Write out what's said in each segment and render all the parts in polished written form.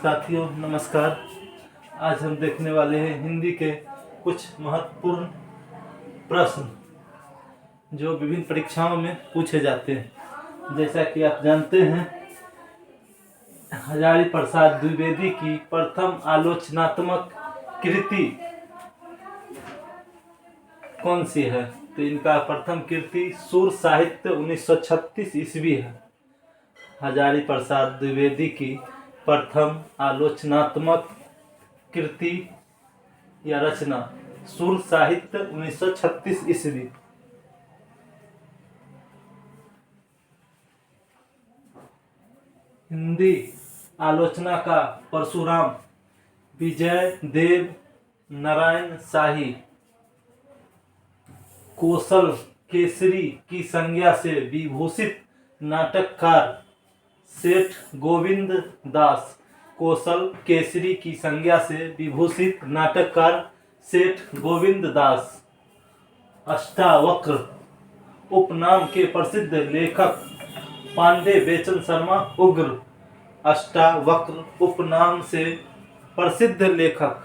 साथियों नमस्कार। आज हम देखने वाले हैं हिंदी के कुछ महत्वपूर्ण प्रश्न जो विभिन्न परीक्षाओं में पूछे जाते हैं। जैसा कि आप जानते हैं, हजारी प्रसाद द्विवेदी की प्रथम आलोचनात्मक कृति कौन सी है? तो इनका प्रथम कृति सुर साहित्य 1936 ईस्वी है। हजारी प्रसाद द्विवेदी की प्रथम आलोचनात्मक कृति या रचना सुर साहित्य 1936 ईस्वी। हिंदी आलोचना का परशुराम विजय देव नारायण शाही कौशल केसरी की संज्ञा से विभूषित नाटककार सेठ गोविंद दास। कौशल केसरी की संज्ञा से विभूषित नाटककार सेठ गोविंद दास। अष्टावक्र उपनाम के प्रसिद्ध लेखक पांडे बेचन शर्मा उग्र। अष्टावक्र उपनाम से प्रसिद्ध लेखक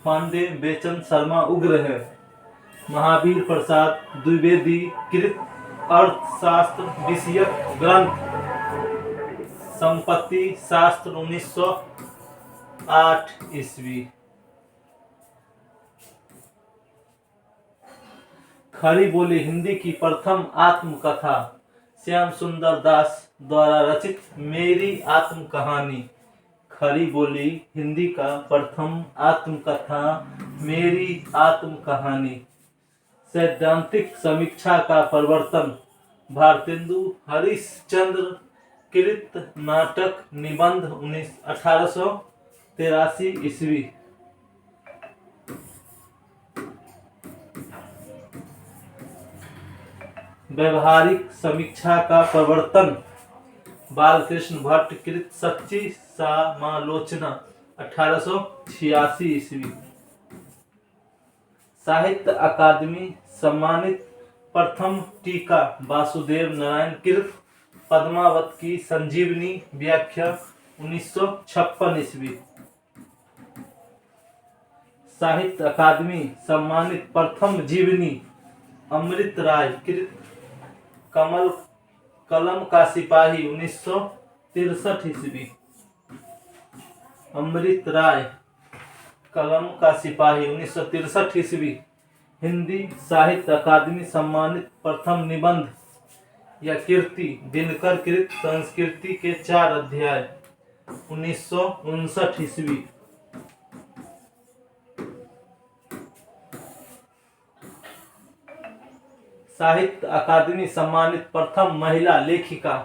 पांडे बेचन शर्मा उग्र है। महावीर प्रसाद द्विवेदी कृत अर्थशास्त्र विषयक ग्रंथ संपत्ति शास्त्र 1908 ईस्वी। खरी बोली हिंदी की प्रथम आत्मकथा श्याम सुंदर दास द्वारा रचित मेरी आत्म कहानी। खरी बोली हिंदी का प्रथम आत्मकथा मेरी आत्म कहानी। सैद्धांतिक समीक्षा का प्रवर्तन भारतेंदु हरिश्चंद्र कृत नाटक निबंध 1883 ईस्वी। व्यवहारिक समीक्षा का प्रवर्तन बालकृष्ण भट्ट कृत सच्ची समालोचना 1886 ईस्वी। साहित्य अकादमी सम्मानित प्रथम टीका वासुदेव नारायण कृत पद्मावत की संजीवनी व्याख्या 1956 ईस्वी। साहित्य अकादमी सम्मानित प्रथम जीवनी अमृत राय कृत कमल कलम का सिपाही 1963 ईस्वी। अमृत राय कलम का सिपाही 1963 ईस्वी। हिंदी साहित्य अकादमी सम्मानित प्रथम निबंध या कीर्ति दिनकर कृत संस्कृति के 4 अध्याय 1959 ईस्वी। साहित्य अकादमी सम्मानित प्रथम महिला लेखिका।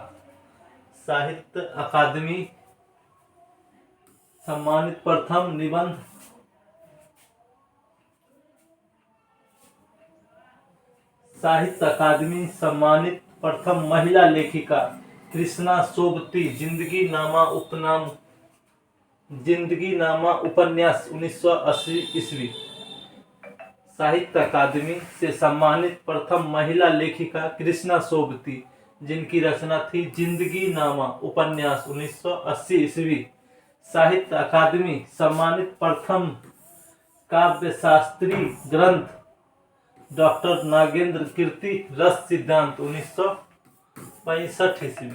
साहित्य अकादमी सम्मानित प्रथम निबंध साहित्य अकादमी सम्मानित प्रथम महिला लेखिका कृष्णा सोबती जिंदगी नामा उपन्यास 1980 ईस्वी। साहित्य अकादमी से सम्मानित प्रथम महिला लेखिका कृष्णा सोबती, जिनकी रचना थी जिंदगी नामा उपन्यास 1980 ईस्वी। साहित्य अकादमी सम्मानित प्रथम काव्यशास्त्री ग्रंथ डॉक्टर नागेंद्र कीर्ति रस सिद्धांत 1965 ईस्वी।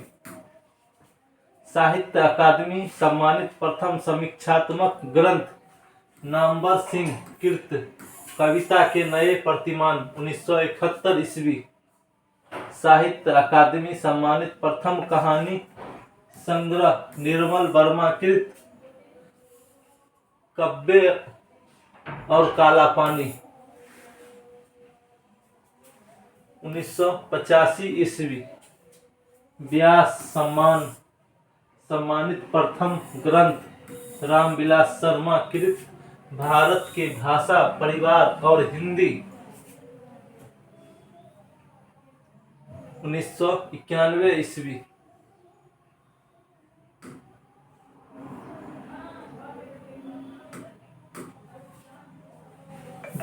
साहित्य अकादमी सम्मानित प्रथम समीक्षात्मक ग्रंथ नामवर सिंह कृत कविता के नए प्रतिमान 1971 ईस्वी। साहित्य अकादमी सम्मानित प्रथम कहानी संग्रह निर्मल वर्मा कृत कब्बे और काला पानी 1985 ईस्वी। व्यास सम्मानित प्रथम ग्रंथ रामविलास शर्मा कृत भारत के भाषा परिवार और हिंदी 1991 ईस्वी।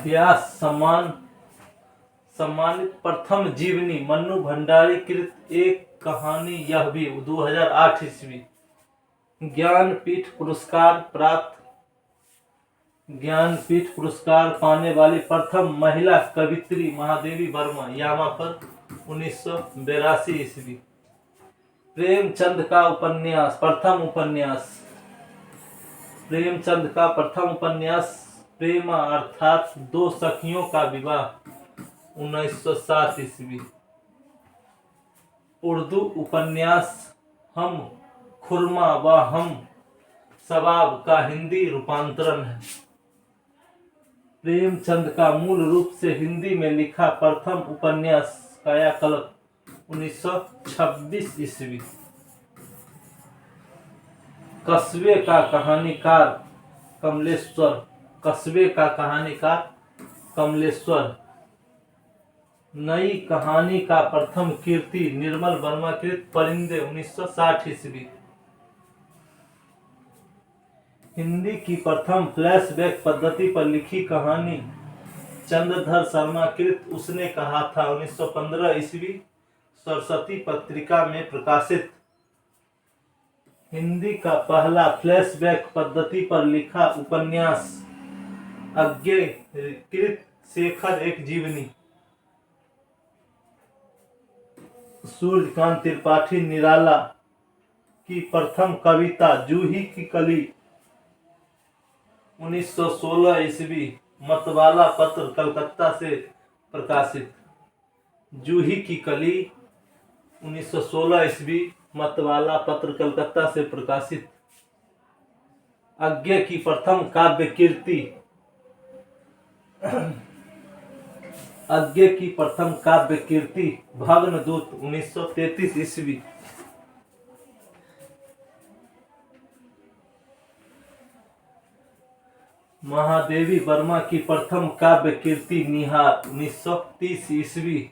व्यास सम्मानित प्रथम जीवनी मन्नू भंडारी कृत एक कहानी यह भी 2008 ईस्वी। ज्ञानपीठ पुरस्कार प्राप्त, ज्ञानपीठ पुरस्कार पाने वाली प्रथम महिला कवित्री महादेवी वर्मा, यामा पर 1982 ईस्वी। प्रेमचंद का उपन्यास, प्रथम उपन्यास, प्रेमचंद का प्रथम उपन्यास प्रेमा अर्थात दो सखियों का विवाह, 1907 ईस्वी। उर्दू उपन्यास हम खुरमा व हम सबाब का हिंदी रूपांतरण है। प्रेमचंद का मूल रूप से हिंदी में लिखा प्रथम उपन्यास कायाकल्प, 1926 ईस्वी। कस्बे का कहानीकार कमलेश्वर, कस्बे का कहानीकार कमलेश्वर। नई कहानी का प्रथम कीर्ति निर्मल वर्मा कृत परिंदे, 1960 ईस्वी। हिंदी की प्रथम फ्लैशबैक पद्धति पर लिखी कहानी चंद्रधर शर्मा कृत उसने कहा था, 1915 ईस्वी, सरस्वती पत्रिका में प्रकाशित। हिंदी का पहला फ्लैशबैक पद्धति पर लिखा उपन्यास अज्ञे कृत शेखर एक जीवनी। सूर्यकांत त्रिपाठी निराला की प्रथम कविता जूही की कली, 1916 ईस्वी, मतवाला पत्र कलकत्ता से प्रकाशित। जूही की कली, 1916 ईस्वी, मतवाला पत्र कलकत्ता से प्रकाशित। अज्ञे की प्रथम काव्य कीर्ति, अज्ञे की प्रथम काव्य कीर्ति भग्नदूत, 1933 ईस्वी। महादेवी वर्मा की प्रथम काव्य कीर्ति निहार, 1930 ईस्वी।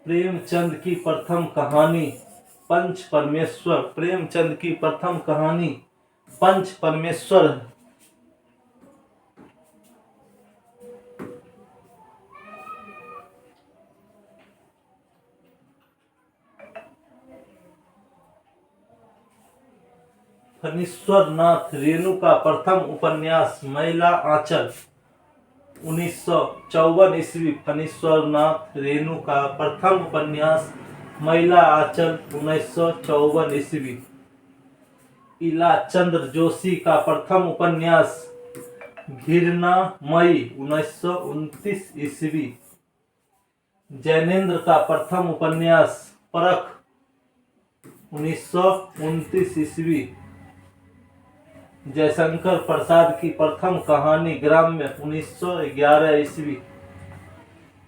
प्रेमचंद की प्रथम कहानी पंच परमेश्वर, प्रेमचंद की प्रथम कहानी पंच परमेश्वर। फणीश्वर नाथ रेणु का प्रथम उपन्यास मैला आंचल, 1954 ईस्वी। फणीश्वर नाथ रेणु का प्रथम उपन्यास मैला आंचल, 1954 ईस्वी। इला चंद्र जोशी का प्रथम उपन्यास घृणा मई, 1929 ईस्वी। जैनेन्द्र का प्रथम उपन्यास परख, 1929 ईस्वी। जयशंकर प्रसाद की प्रथम कहानी ग्राम्य, 1911 ईस्वी।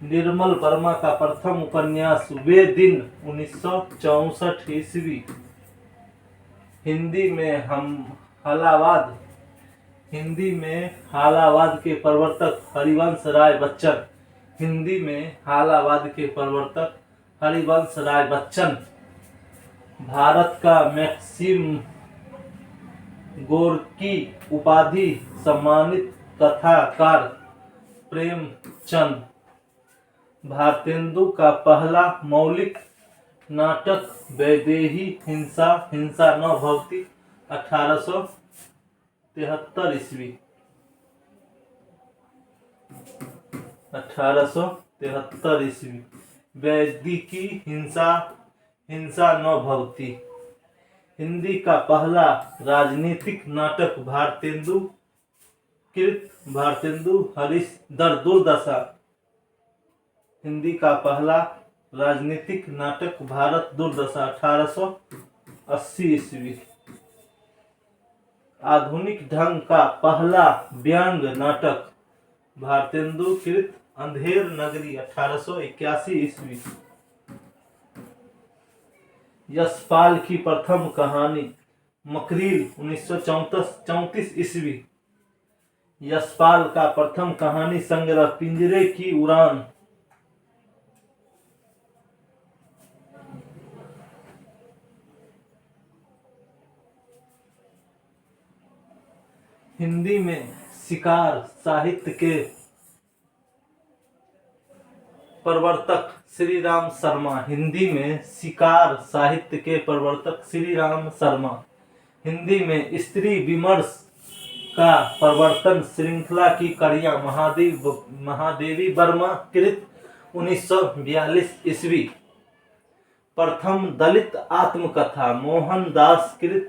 निर्मल वर्मा का प्रथम उपन्यास वे दिन, 1964 ईस्वी। हिंदी में हालावाद के प्रवर्तक हरिवंश राय बच्चन, हिंदी में हालावाद के प्रवर्तक हरिवंश राय बच्चन। भारत का मैक्सिम गोर्की उपाधि सम्मानित कथाकार प्रेमचंद। भारतेंदु का पहला मौलिक नाटक वैदेही हिंसा हिंसा न भवती, 1873 ईस्वी। 1873 ईस्वी। वैदिकी हिंसा हिंसा न भवती। हिंदी का पहला राजनीतिक नाटक भारतेंदु कृत भारतेंदु हरिश्चंद्र दुर्दशा। हिंदी का पहला राजनीतिक नाटक भारत दुर्दशा, 1880 ईस्वी। आधुनिक ढंग का पहला व्यंग नाटक भारतेंदु कृत अंधेर नगरी, 1881 ईस्वी। यशपाल की प्रथम कहानी मकरील, 1934 ईस्वी। यशपाल का प्रथम कहानी संग्रह पिंजरे की उड़ान। हिंदी में शिकार साहित्य के प्रवर्तक श्री राम शर्मा, हिंदी में शिकार साहित्य के प्रवर्तक श्री राम शर्मा। हिंदी में स्त्री विमर्श का प्रवर्तन श्रृंखला की कड़ियां महादेवी वर्मा कृत 1942 ईस्वी। प्रथम दलित आत्मकथा मोहनदास कृत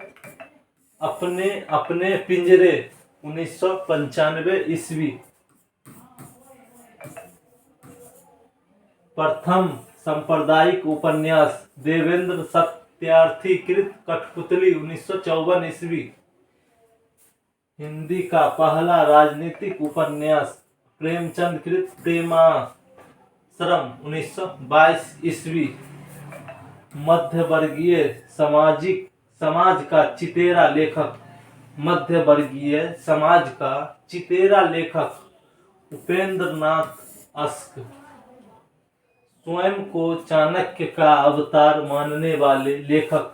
अपने अपने पिंजरे 1995 ईस्वी। प्रथम सांप्रदायिक उपन्यास देवेंद्र सत्यार्थी कृत कठपुतली 1954 ईस्वी। हिंदी का पहला राजनीतिक उपन्यास प्रेमचंद कृत प्रेमाश्रम 1922 ईस्वी। मध्यवर्गीय समाज का चितेरा लेखक मध्यवर्गीय समाज का चितेरा लेखक उपेंद्र नाथ अस्क। स्वयं को चाणक्य का अवतार मानने वाले लेखक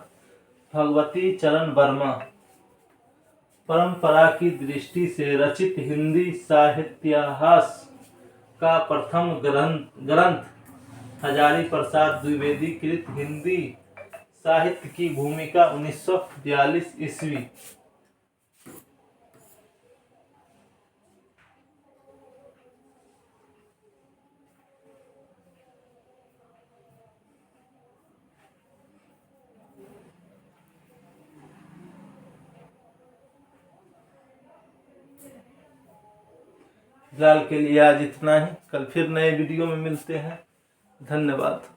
भगवती चरण वर्मा। परंपरा की दृष्टि से रचित हिंदी साहित्याहास का प्रथम ग्रंथ हजारी प्रसाद द्विवेदी कृत हिंदी साहित्य की भूमिका 1942 ईस्वी। फिलहाल के लिए आज इतना ही। कल फिर नए वीडियो में मिलते हैं। धन्यवाद।